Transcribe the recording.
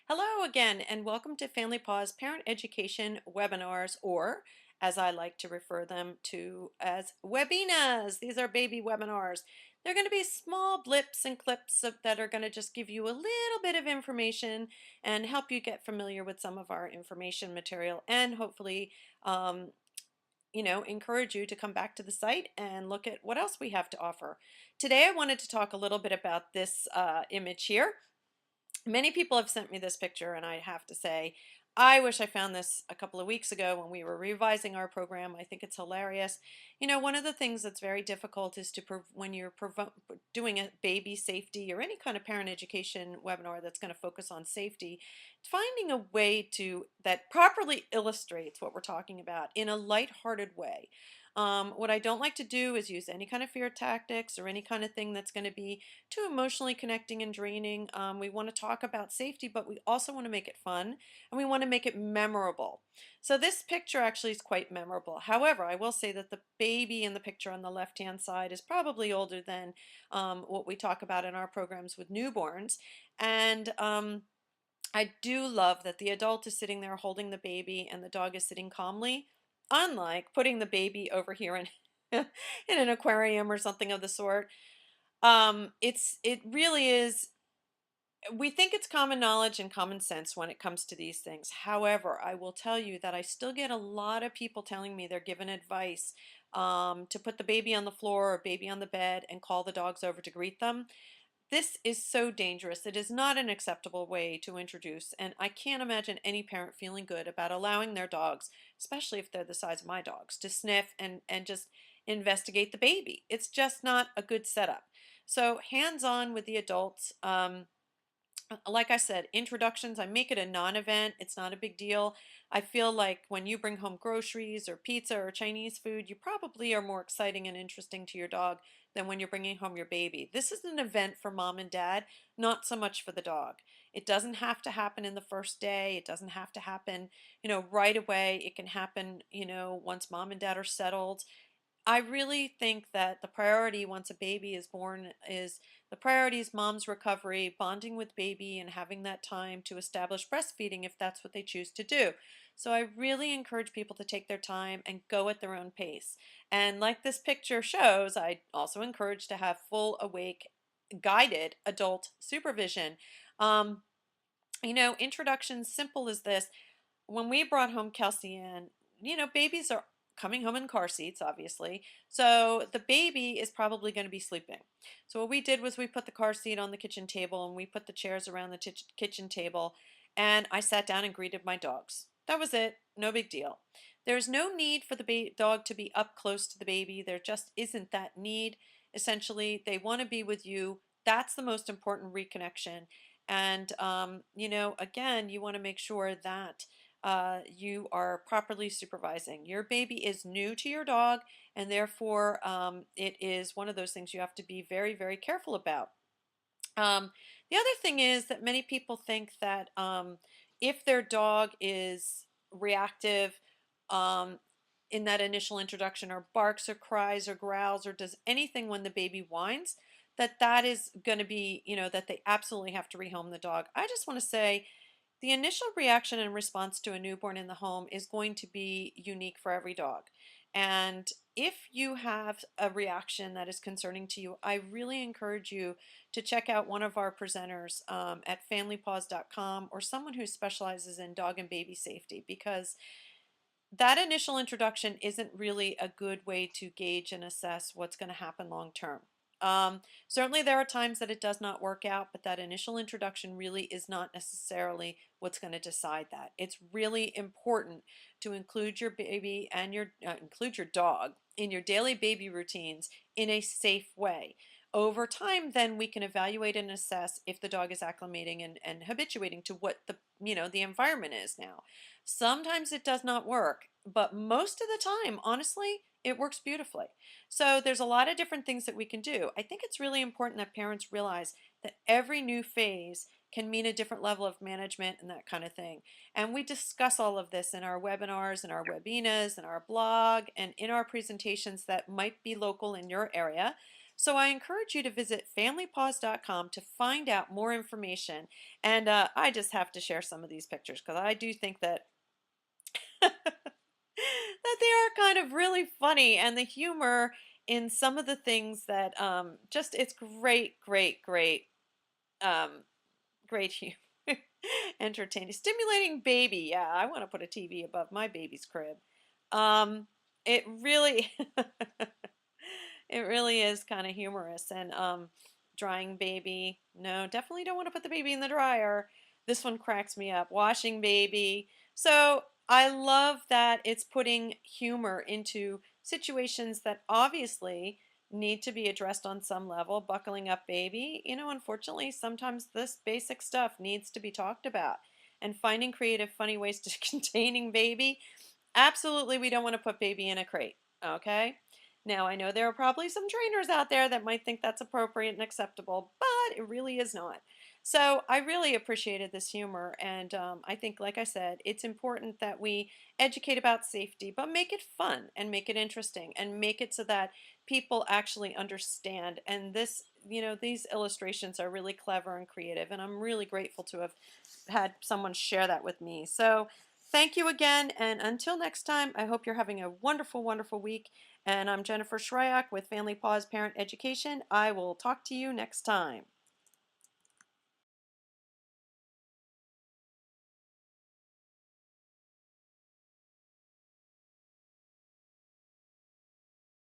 Hello again, and welcome to Family Pause Parent Education Webinars, or as I like to refer them to as webinas. These are baby webinars. They're going to be small blips and clips that are going to just give you a little bit of information and help you get familiar with some of our information material and hopefully, um, encourage you to come back to the site and look at what else we have to offer. Today, I wanted to talk a little bit about this image here. Many people have sent me this picture, and I have to say, I wish I found this a couple of weeks ago when we were revising our program. I think it's hilarious. One of the things that's very difficult is when you're doing a baby safety or any kind of parent education webinar that's going to focus on safety, finding a way that properly illustrates what we're talking about in a lighthearted way. What I don't like to do is use any kind of fear tactics or any kind of thing that's going to be too emotionally connecting and draining. We want to talk about safety, but we also want to make it fun and we want to make it memorable. So this picture actually is quite memorable. However, I will say that the baby in the picture on the left-hand side is probably older than what we talk about in our programs with newborns. And I do love that the adult is sitting there holding the baby and the dog is sitting calmly, unlike putting the baby over here in in an aquarium or something of the sort. It really is. We think it's common knowledge and common sense when it comes to these things. However, I will tell you that I still get a lot of people telling me they're given advice to put the baby on the floor or baby on the bed and call the dogs over to greet them. This is so dangerous. It is not an acceptable way to introduce, and I can't imagine any parent feeling good about allowing their dogs, especially if they're the size of my dogs, to sniff and just investigate the baby. It's just not a good setup. So hands-on with the adults. Like I said, introductions, I make it a non-event. It's not a big deal. I feel like when you bring home groceries or pizza or Chinese food, you probably are more exciting and interesting to your dog than when you're bringing home your baby. This is an event for mom and dad, not so much for the dog. It doesn't have to happen in the first day. It doesn't have to happen, right away. It can happen, once mom and dad are settled. I really think that the priority once a baby is born is the priority is mom's recovery, bonding with baby, and having that time to establish breastfeeding if that's what they choose to do. So I really encourage people to take their time and go at their own pace. And like this picture shows, I also encourage to have full awake, guided adult supervision. Um, Introductions simple as this. When we brought home Kelsey Ann, babies are coming home in car seats, obviously. So the baby is probably going to be sleeping. So what we did was we put the car seat on the kitchen table and we put the chairs around the kitchen table and I sat down and greeted my dogs. That was it. No big deal. There's no need for the dog to be up close to the baby. There just isn't that need. Essentially, they want to be with you. That's the most important reconnection. And, again, you want to make sure that you are properly supervising. Your baby is new to your dog, and therefore it is one of those things you have to be very, very careful about. The other thing is that many people think that if their dog is reactive um, in that initial introduction, or barks or cries or growls or does anything when the baby whines, that is going to be, that they absolutely have to rehome the dog. I just want to say the initial reaction and response to a newborn in the home is going to be unique for every dog. And if you have a reaction that is concerning to you, I really encourage you to check out one of our presenters at familypause.com or someone who specializes in dog and baby safety, because that initial introduction isn't really a good way to gauge and assess what's going to happen long term. Certainly there are times that it does not work out, but that initial introduction really is not necessarily what's going to decide that. It's really important to include your baby and include your dog in your daily baby routines in a safe way. Over time, then we can evaluate and assess if the dog is acclimating and habituating to what the environment is now. Sometimes it does not work, but most of the time, honestly, it works beautifully. So there's a lot of different things that we can do. I think it's really important that parents realize that every new phase can mean a different level of management and that kind of thing. And we discuss all of this in our webinars and our webinas and our blog and in our presentations that might be local in your area. So I encourage you to visit familypaws.com to find out more information. And I just have to share some of these pictures because I do think that that they are kind of really funny, and the humor in some of the things that just it's great, great, great, um, great humor. Entertaining, stimulating baby. Yeah, I want to put a TV above my baby's crib. Um, it really, it really is kind of humorous. And drying baby. No, definitely don't want to put the baby in the dryer. This one cracks me up. Washing baby. So I love that it's putting humor into situations that obviously need to be addressed on some level. Buckling up baby, unfortunately, sometimes this basic stuff needs to be talked about. And finding creative, funny ways to containing baby. Absolutely, we don't want to put baby in a crate. Okay. Now, I know there are probably some trainers out there that might think that's appropriate and acceptable, but it really is not. So I really appreciated this humor, and I think, like I said, it's important that we educate about safety, but make it fun and make it interesting and make it so that people actually understand. And this, these illustrations are really clever and creative, and I'm really grateful to have had someone share that with me. So thank you again, and until next time, I hope you're having a wonderful, wonderful week. And I'm Jennifer Shryock with Family Paws Parent Education. I will talk to you next time.